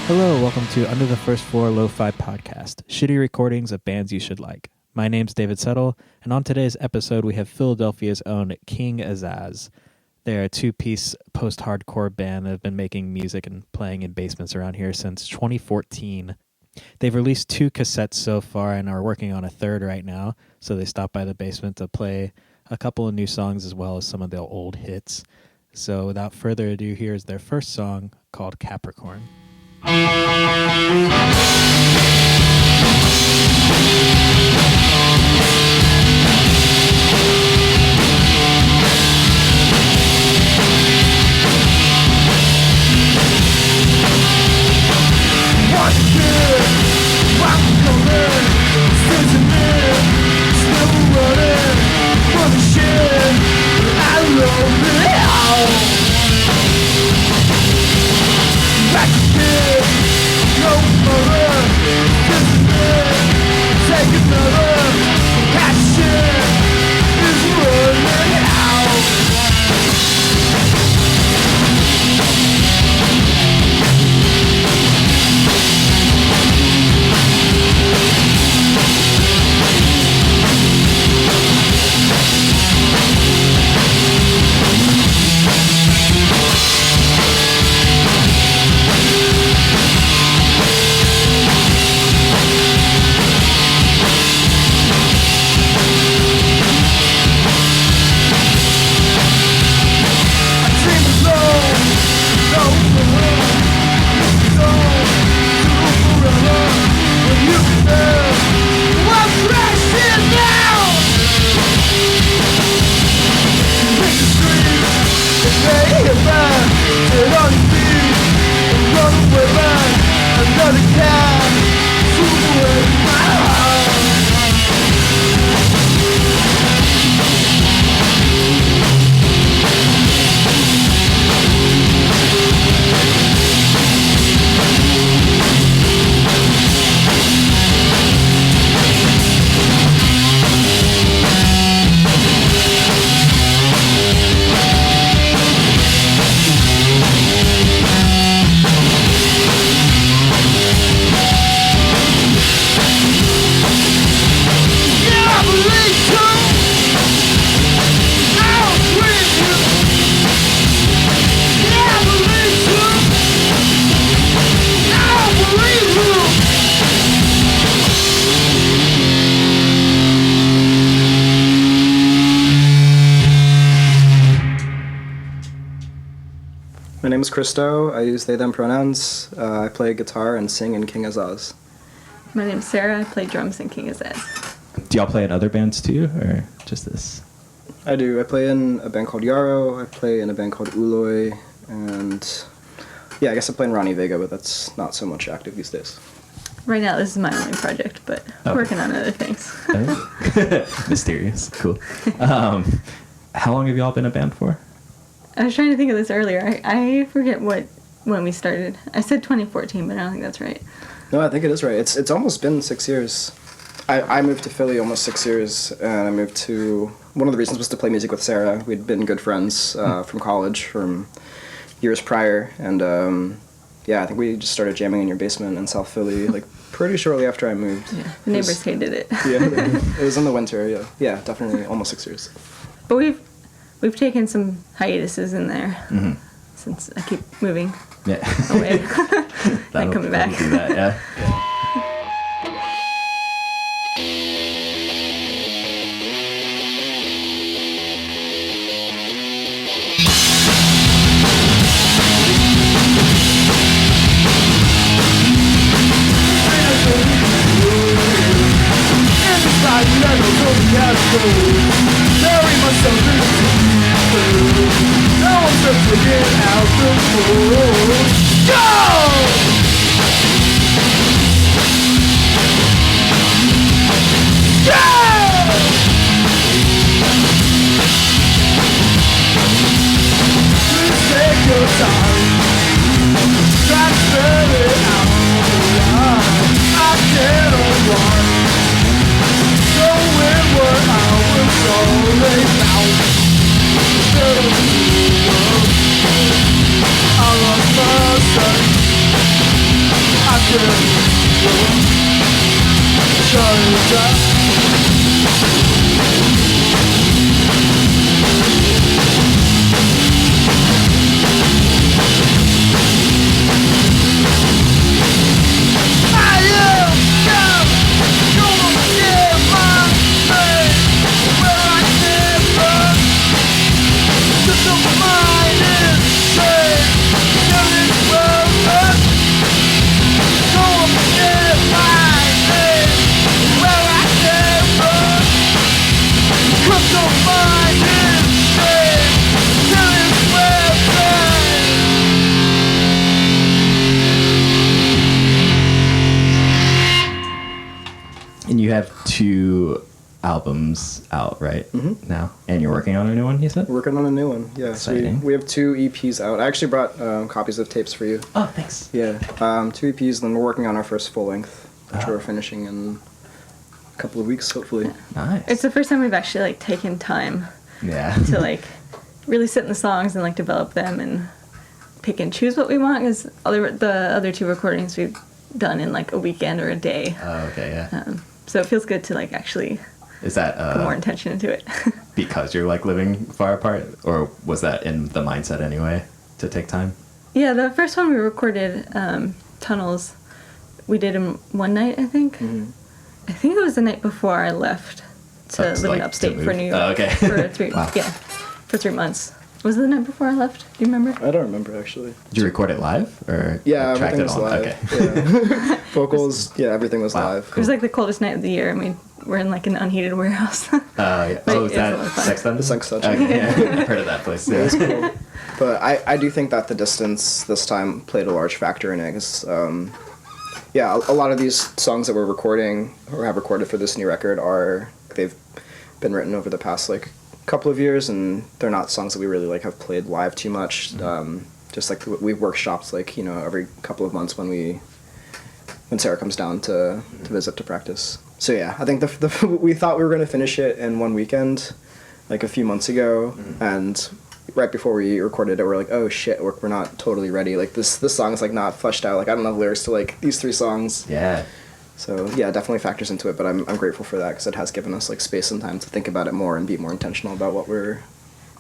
Hello, welcome to Under the First Floor Lo-Fi Podcast, shitty recordings of bands you should like. My name's David Settle, and on today's episode we have Philadelphia's own King Azaz. They're a two-piece post-hardcore band that have been making music and playing in basements around here since 2014. They've released 2 cassettes so far and are working on a third right now, so they stopped by the basement to play a couple of new songs as well as some of their old hits. So without further ado, here's their first song called Capricorn. My name is Christo. I use they, them pronouns. I play guitar and sing in King Azaz. My name's Sarah. I play drums in King Azaz. Do y'all play in other bands too, or just this? I do. I play in a band called Yarrow. I play in a band called Uloy. And yeah, I guess I play in Ronnie Vega, but that's not so much active these days. Right now, this is my only project, but working on other things. Mysterious. Cool. How long have y'all been a band for? I was trying to think of this earlier. I forget when we started. I said 2014, but I don't think that's right. No, I think it is right. It's almost been 6 years. I moved to Philly almost 6 years, and I moved to... One of the reasons was to play music with Sarah. We'd been good friends from college from years prior, and yeah, I think we just started jamming in your basement in South Philly, like pretty shortly after I moved. Yeah, the neighbors hated it. Yeah, it was in the winter, yeah. Yeah, definitely almost 6 years. But we've taken some hiatuses in there since I keep moving away and coming back. Do that, yeah. And you have 2 albums out right now, and you're working on a new one, you said? Working on a new one, yeah. Exciting. So we have 2 EPs out. I actually brought copies of tapes for you. Oh, thanks. Yeah, 2 EPs, then we're working on our first full length, which we're finishing in a couple of weeks, hopefully. Nice. It's the first time we've actually like taken time Yeah. to like really sit in the songs and like develop them and pick and choose what we want, because the other 2 recordings we've done in like a weekend or a day. Oh, okay, yeah. So it feels good to like actually Is that put more intention into it. because you're like living far apart, or was that in the mindset anyway to take time? Yeah, the first one we recorded, Tunnels, we did in one night, I think. Mm-hmm. I think it was the night before I left to That's live in like upstate to for move. New York Oh, okay. for 3 Wow. for 3 months. Was it the night before I left? Do you remember? I don't remember, actually. Did you record it live, or Yeah, tracked everything was live. Okay. Yeah. Vocals, yeah, everything was Wow. live. It was like the coldest night of the year, and we're in like an unheated warehouse. Yeah. But Oh, is it was a lot that of fun. Sex Dungeon? Sex Dungeon. Okay, yeah. I've heard of that place. It was Yeah. cool. But I do think that the distance this time played a large factor in it, 'cause, yeah, a lot of these songs that we're recording or have recorded for this new record they've been written over the past like couple of years, and they're not songs that we really like have played live too much. Just like we workshops like, you know, every couple of months when Sarah comes down to visit to practice. So yeah, I think we thought we were going to finish it in one weekend like a few months ago, and right before we recorded it, we're like, oh shit, we're not totally ready. Like this song is like not fleshed out. Like I don't have lyrics to like these 3 songs. Yeah. So yeah, it definitely factors into it. But I'm grateful for that, because it has given us like space and time to think about it more and be more intentional about what we're.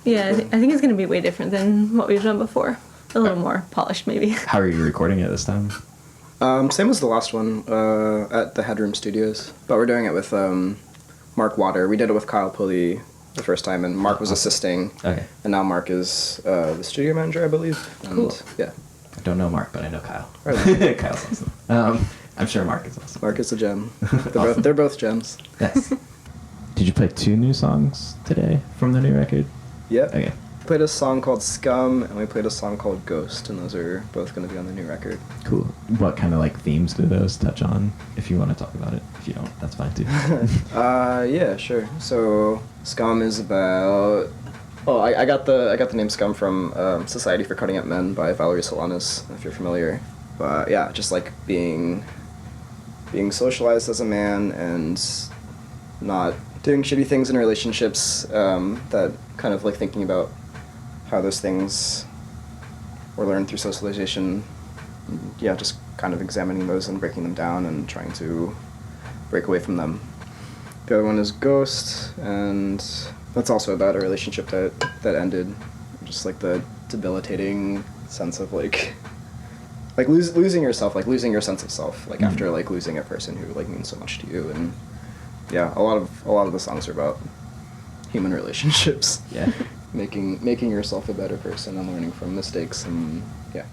Yeah, I think it's going to be way different than what we've done before. A little more polished, maybe. How are you recording it this time? Same as the last one at the Headroom Studios, but we're doing it with Mark Water. We did it with Kyle Pulley the first time, and Mark was assisting. Okay. And now Mark is the studio manager, I believe. And, Cool. Yeah. I don't know Mark, but I know Kyle. Right. Kyle's awesome. I'm sure Mark is awesome. Mark is a gem. Awesome. They're both gems. Yes. Did you play 2 new songs today from the new record? Yeah. Okay. We played a song called Scum, and we played a song called Ghost, and those are both going to be on the new record. Cool. What kind of like themes do those touch on? If you want to talk about it. If you don't, that's fine too. Yeah, sure. So Scum is about. Oh, I got the name Scum from Society for Cutting Up Men by Valerie Solanas, if you're familiar. But yeah, just like being socialized as a man and not doing shitty things in relationships, that kind of like thinking about how those things were learned through socialization. Yeah, just kind of examining those and breaking them down and trying to break away from them. The other one is Ghost, and that's also about a relationship that ended. Just like the debilitating sense of like losing yourself, like losing your sense of self, like after like losing a person who like means so much to you. And yeah, a lot of the songs are about human relationships. Yeah. making yourself a better person and learning from mistakes, and yeah.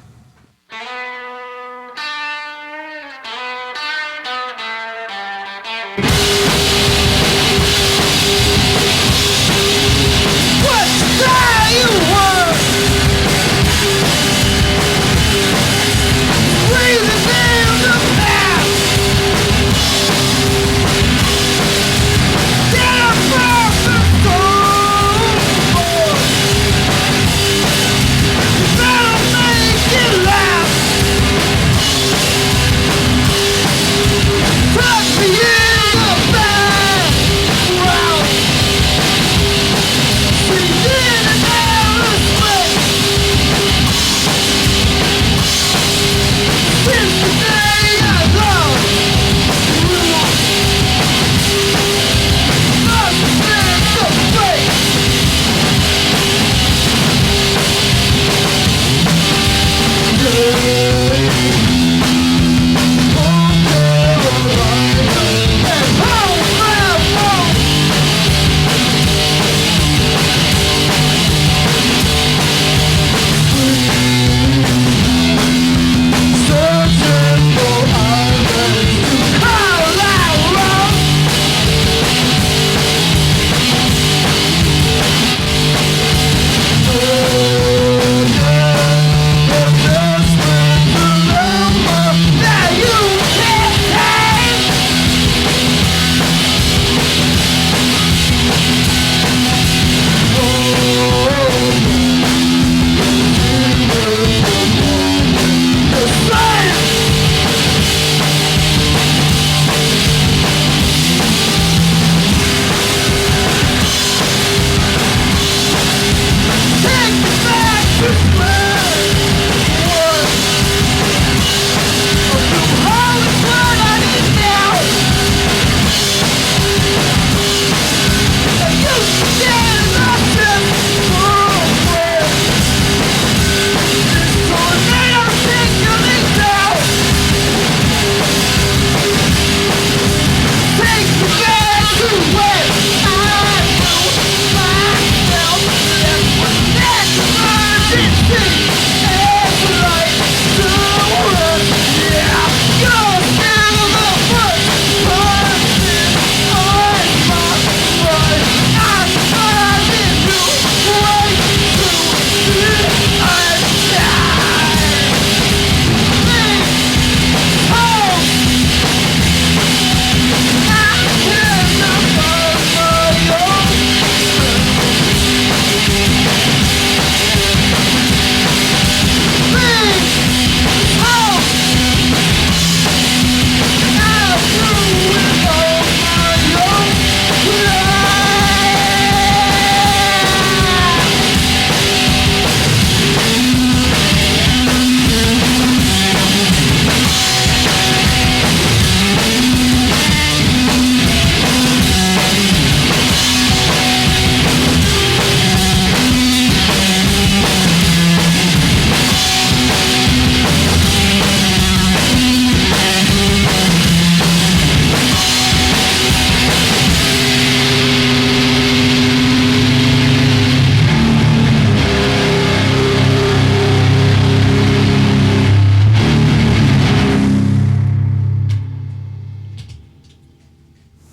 Since the day I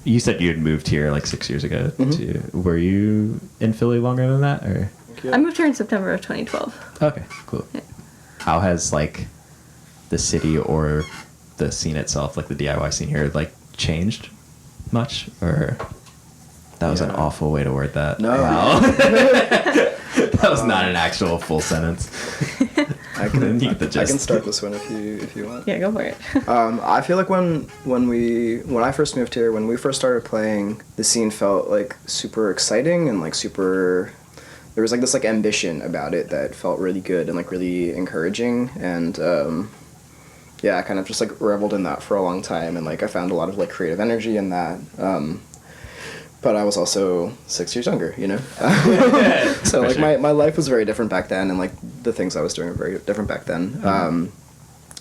you said you had moved here like 6 years ago. Were you in Philly longer than that, or? I moved here in September of 2012. Okay, cool. Yeah. How has like the city or the scene itself, like the DIY scene here, like changed much, or that was an awful way to word that? No. Wow. That was not an actual full sentence. I can You get the I gist. can start this one if you want. Yeah, go for it. I feel like when I first moved here, when we first started playing, the scene felt like super exciting and like super. There was like this like ambition about it that felt really good and like really encouraging, and yeah, I kind of just like reveled in that for a long time, and like I found a lot of like creative energy in that. But I was also 6 years younger, you know? So like my life was very different back then, and like the things I was doing were very different back then.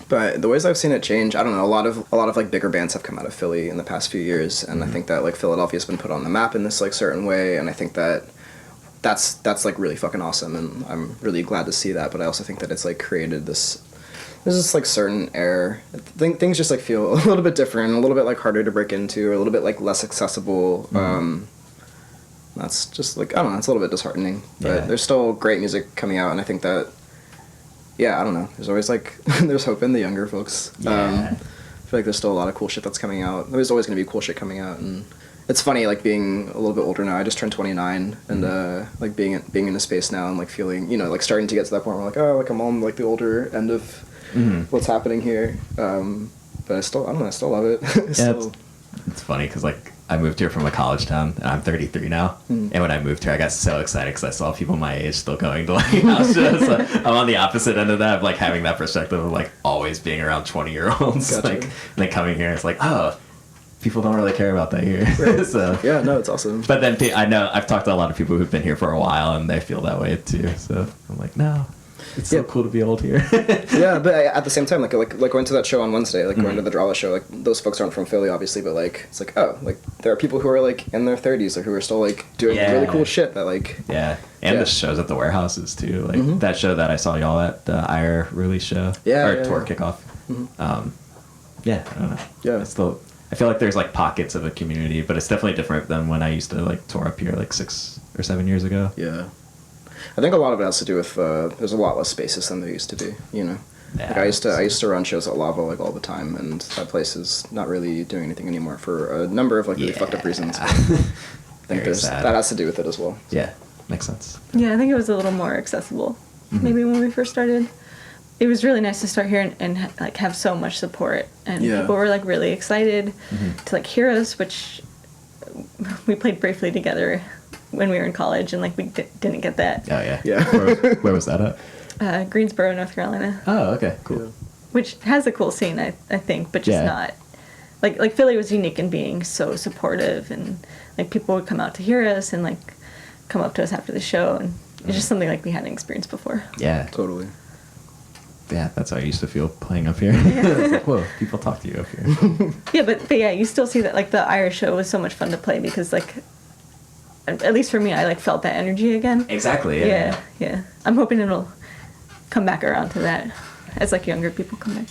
But the ways I've seen it change, I don't know, a lot of like bigger bands have come out of Philly in the past few years, and I think that like Philadelphia's been put on the map in this like certain way, and I think that that's like really fucking awesome, and I'm really glad to see that. But I also think that it's like created there's this like certain air. Things just like feel a little bit different, a little bit like harder to break into, or a little bit like less accessible. That's just like, I don't know, it's a little bit disheartening. But there's still great music coming out, and I think that, yeah, I don't know. There's always like there's hope in the younger folks. I feel like there's still a lot of cool shit that's coming out. There's always gonna be cool shit coming out, and it's funny like being a little bit older now. I just turned 29, and like being in a space now and like feeling, you know, like starting to get to that point where like, oh, like I'm on like the older end of what's happening here. But I don't know, I still love it. It's funny because like I moved here from a college town, and I'm 33 now. And when I moved here, I got so excited because I saw people my age still going to like house shows. So I'm on the opposite end of that, of like having that perspective of like always being around 20-year-olds. Gotcha. Like, and then coming here, it's like, oh, people don't really care about that here. Right. So yeah, no, it's awesome. but then I know I've talked to a lot of people who've been here for a while, and they feel that way too. So I'm like, no, it's so cool to be old here. Yeah, but at the same time, like going to that show on Wednesday, like going to the Drala show, like those folks aren't from Philly, obviously, but like it's like, oh, like there are people who are like in their 30s or who are still like doing really cool shit that like. And the shows at the warehouses too, like that show that I saw y'all at, the IRE release show, tour kickoff. I don't know. Yeah, it's still. I feel like there's like pockets of a community, but it's definitely different than when I used to like tour up here like 6 or 7 years ago. Yeah. I think a lot of it has to do with there's a lot less spaces than there used to be, you know. Yeah, like I used to run shows at Lava like all the time, and that place is not really doing anything anymore for a number of like really fucked up reasons. But I think that has to do with it as well. So. Yeah, makes sense. Yeah, I think it was a little more accessible maybe when we first started. It was really nice to start here and like have so much support, and people were like really excited to like hear us, which we played briefly together when we were in college, and like we didn't get that. Oh yeah. Yeah. Where was that at? Greensboro, North Carolina. Oh, okay, cool. Yeah. Which has a cool scene, I think, but just not like Philly was unique in being so supportive, and like people would come out to hear us and like come up to us after the show, and it's just something like we hadn't experienced before. Yeah, Totally. Yeah, that's how I used to feel playing up here. It's like, whoa, people talk to you up here. Yeah, but yeah, you still see that like the Irish show was so much fun to play because like, at least for me, I like felt that energy again. Exactly. Yeah. I'm hoping it'll come back around to that as like younger people come back.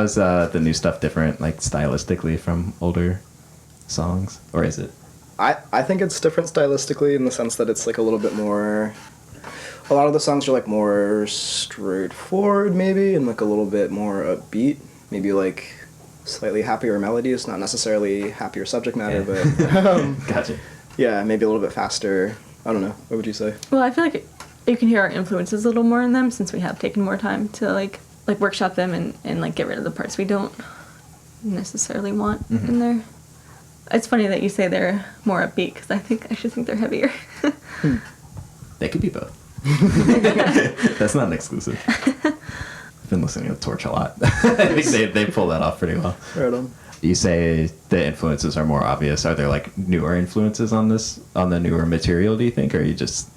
How's the new stuff different, like stylistically, from older songs, or is it? I think it's different stylistically in the sense that it's like a little bit more. A lot of the songs are like more straightforward, maybe, and like a little bit more upbeat. Maybe like slightly happier melodies, not necessarily happier subject matter, but Gotcha. yeah, maybe a little bit faster. I don't know. What would you say? Well, I feel like you can hear our influences a little more in them since we have taken more time to like workshop them and like get rid of the parts we don't necessarily want in there. It's funny that you say they're more upbeat because I actually think they're heavier. They could be both. That's not an exclusive. I've been listening to Torch a lot. I think they pull that off pretty well. Right on. You say the influences are more obvious. Are there like newer influences on the newer material, do you think? Or are you just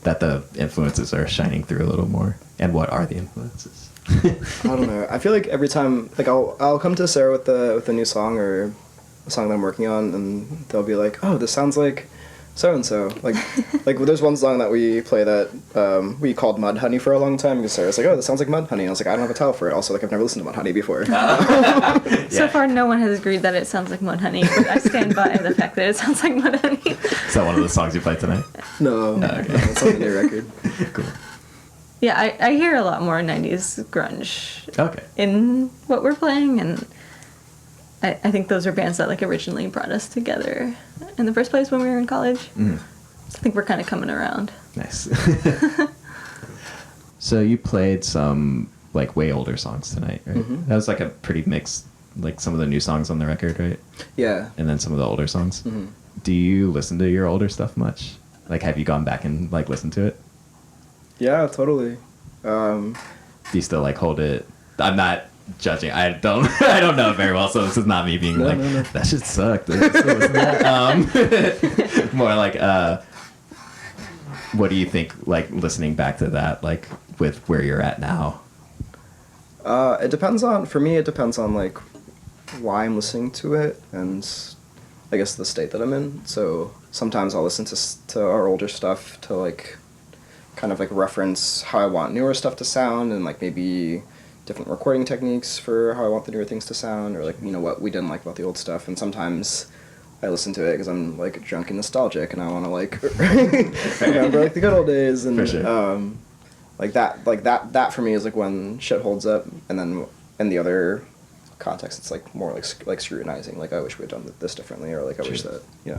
that the influences are shining through a little more? And what are the influences? I don't know. I feel like every time, like I'll come to Sarah with a new song or a song that I'm working on, and they'll be like, "Oh, this sounds like so and so." Like there's one song that we play that we called Mud Honey for a long time because Sarah's like, "Oh, this sounds like Mud Honey." And I was like, "I don't have a title for it." Also, like I've never listened to Mud Honey before. So far, no one has agreed that it sounds like Mud Honey, but I stand by the fact that it sounds like Mud Honey. Is that one of the songs you played tonight? No, okay. No, it's on the new record. Cool. Yeah, I hear a lot more 90s grunge in what we're playing, and I think those are bands that like originally brought us together in the first place when we were in college. So I think we're kind of coming around. Nice. So you played some like way older songs tonight, right? That was like a pretty mixed, like some of the new songs on the record, right? Yeah. And then some of the older songs. Do you listen to your older stuff much? Like, have you gone back and like listened to it? Yeah, totally. Do you still like hold it? I'm not judging. I don't know it very well, so this is not me being No. that shit sucked. More like what do you think, like listening back to that, like with where you're at now? It depends on like why I'm listening to it and I guess the state that I'm in. So sometimes I'll listen to our older stuff to like kind of like reference how I want newer stuff to sound and like maybe different recording techniques for how I want the newer things to sound, or like, you know, what we didn't like about the old stuff. And sometimes I listen to it because I'm like drunk and nostalgic and I want to like remember like the good old days. And for sure. that for me is like when shit holds up. And then in the other context, it's like more like scrutinizing, like I wish we had done this differently, or like I wish that, yeah.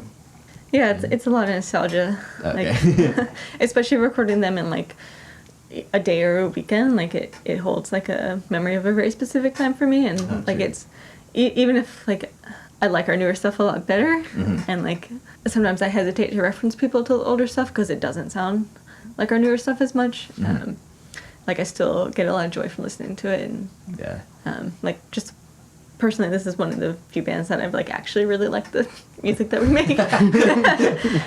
Yeah, it's a lot of nostalgia. Okay. Like, especially recording them in like a day or a weekend, like it holds like a memory of a very specific time for me, and like it's even if like I like our newer stuff a lot better, and like sometimes I hesitate to reference people to the older stuff because it doesn't sound like our newer stuff as much. Like I still get a lot of joy from listening to it, and like just personally, this is one of the few bands that I've like actually really liked the music that we make.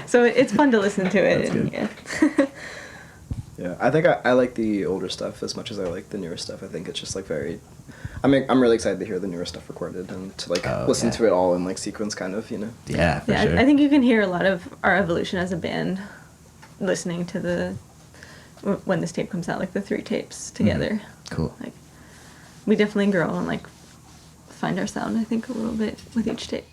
So it's fun to listen to it. That's good. Yeah, I think I like the older stuff as much as I like the newer stuff. I think it's just like very. I'm really excited to hear the newer stuff recorded and to like listen to it all in like sequence, kind of, you know. Yeah, for sure. I think you can hear a lot of our evolution as a band listening to when this tape comes out, like the 3 tapes together. Cool. Like we definitely grow and like find our sound, I think, a little bit with each tape.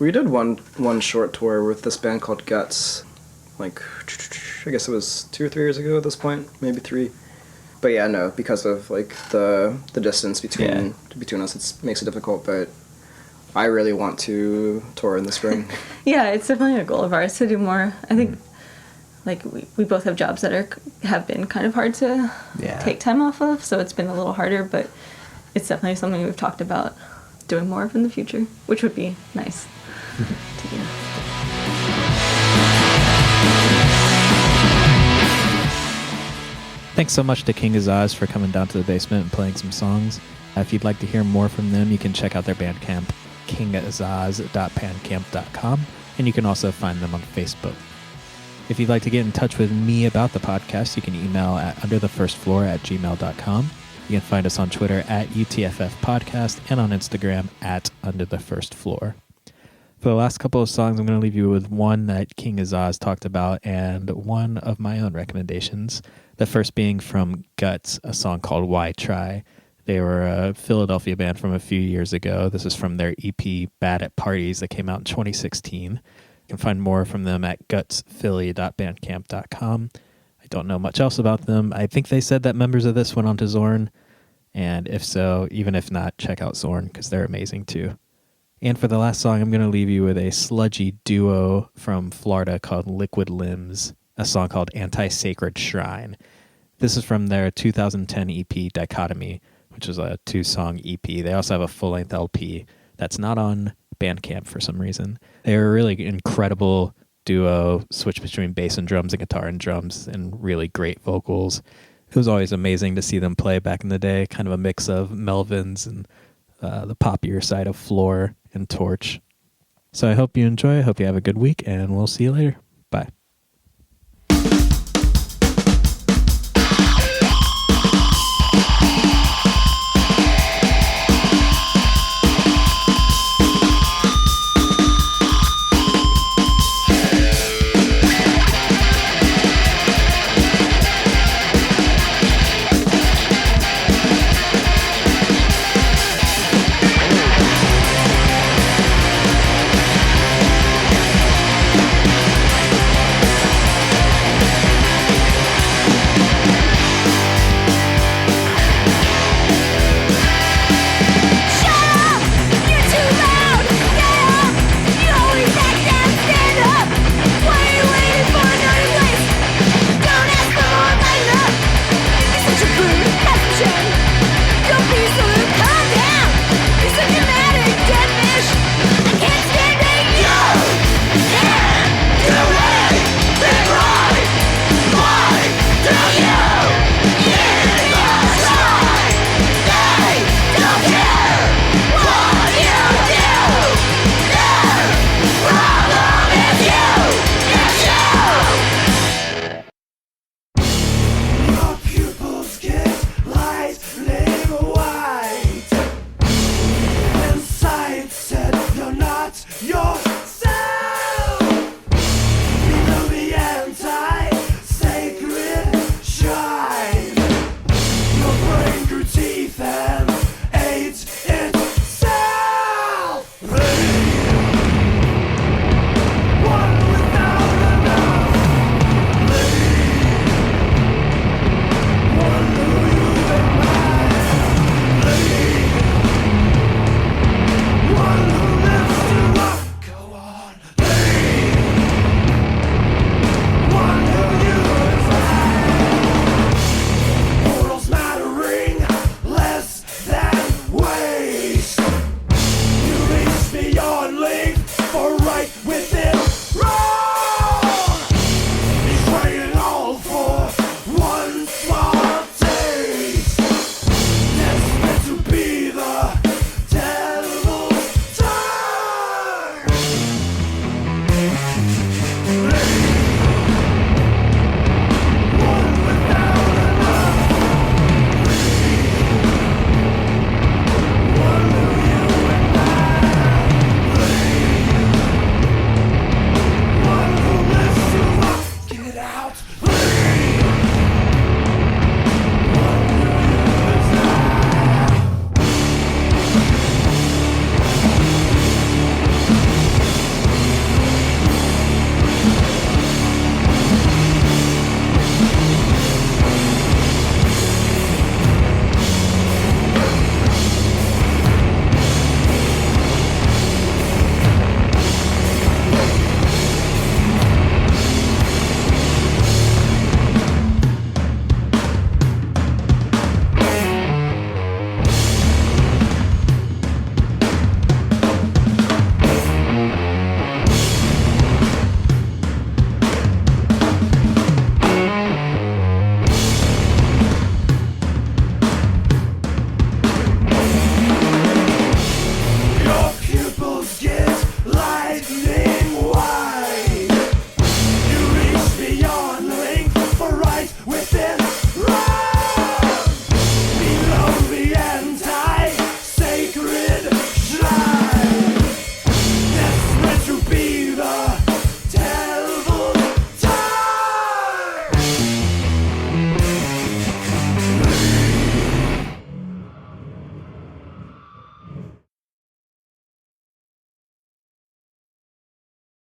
We did one short tour with this band called Guts, like, I guess it was 2 or 3 years ago at this point, maybe 3. But yeah, no, because of like the distance between us, it makes it difficult. But I really want to tour in the spring. Yeah, it's definitely a goal of ours to do more. I think like we both have jobs that have been kind of hard to take time off of, so it's been a little harder. But it's definitely something we've talked about doing more of in the future, which would be nice to do. Thanks so much to King Azaz for coming down to the basement and playing some songs. If you'd like to hear more from them, you can check out their Bandcamp, kingazaz.bandcamp.com, and you can also find them on Facebook. If you'd like to get in touch with me about the podcast, you can email at underthefirstfloor@gmail.com. You can find us on Twitter at UTFF Podcast and on Instagram at underthefirstfloor. For the last couple of songs, I'm going to leave you with one that King Azaz talked about and one of my own recommendations. The first being from Guts, a song called Why Try. They were a Philadelphia band from a few years ago. This is from their EP Bad at Parties that came out in 2016. You can find more from them at gutsphilly.bandcamp.com. I don't know much else about them. I think they said that members of this went on to Zorn. And if so, even if not, check out Zorn because they're amazing too. And for the last song, I'm going to leave you with a sludgy duo from Florida called Liquid Limbs, a song called Anti-Sacred Shrine. This is from their 2010 EP Dichotomy, which is a 2-song EP. They also have a full-length LP that's not on Bandcamp for some reason. They're a really incredible duo, switch between bass and drums and guitar and drums, and really great vocals. It was always amazing to see them play back in the day, kind of a mix of Melvins and the poppier side of Floor and Torch. So I hope you enjoy. I hope you have a good week, and we'll see you later. Bye.